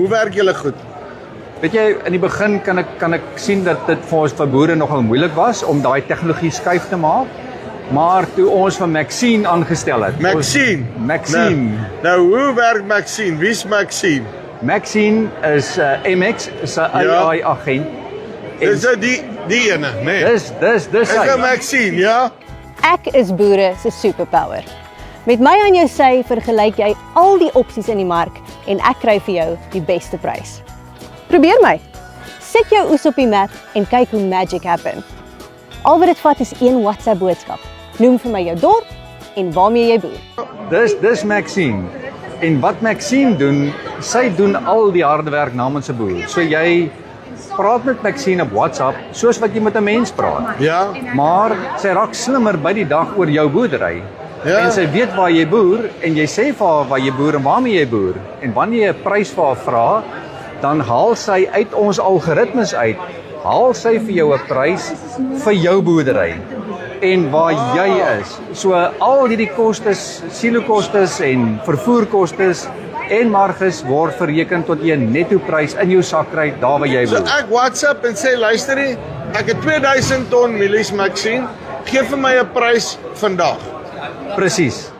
Hoe werk julle goed? Weet jy, in die begin kan ek sien dat dit vir ons vir boere nogal moeilik was om daai tegnologie skuif te maak. Maar toe ons van Maxine aangestel het. Maxine. Nou hoe werk Maxine? Wie's Maxine? Maxine is MX, is 'n AI agent. Dis die ene, nee. Dis Dis Maxine, ja. Ek is boere se superpower. Met my aan jou sy vergelyk jy al die opsies in die mark en ek kry vir jou die beste prys. Probeer my. Sit jou oes op die map en kyk hoe magic happen. Al wat dit vat is een WhatsApp boodskap. Noem vir my jou dorp en waarmee jy boer. Dis Maxine. En wat Maxine doen, sy doen al die harde werk namens 'n boer. So jy praat met Maxine op WhatsApp soos wat jy met 'n mens praat. Ja. Maar sy raak slimmer by die dag oor jou boerdery. Ja. En sy weet waar jy boer en jy sê vir haar waar jy boer en waarmee jy boer. En wanneer jy 'n prys vir haar vra, dan haal sy uit ons algoritmes uit, haal sy vir jou 'n prys vir jou boerdery en waar jy is. So al hierdie kostes, silokostes en vervoerkostes en marges word bereken tot jy 'n netto prys in jou sak kry daar waar jy So boer. ek WhatsApp en sê luister nie, ek het 2000 ton mielies Maxine, gee vir my 'n prys vandag. Presies.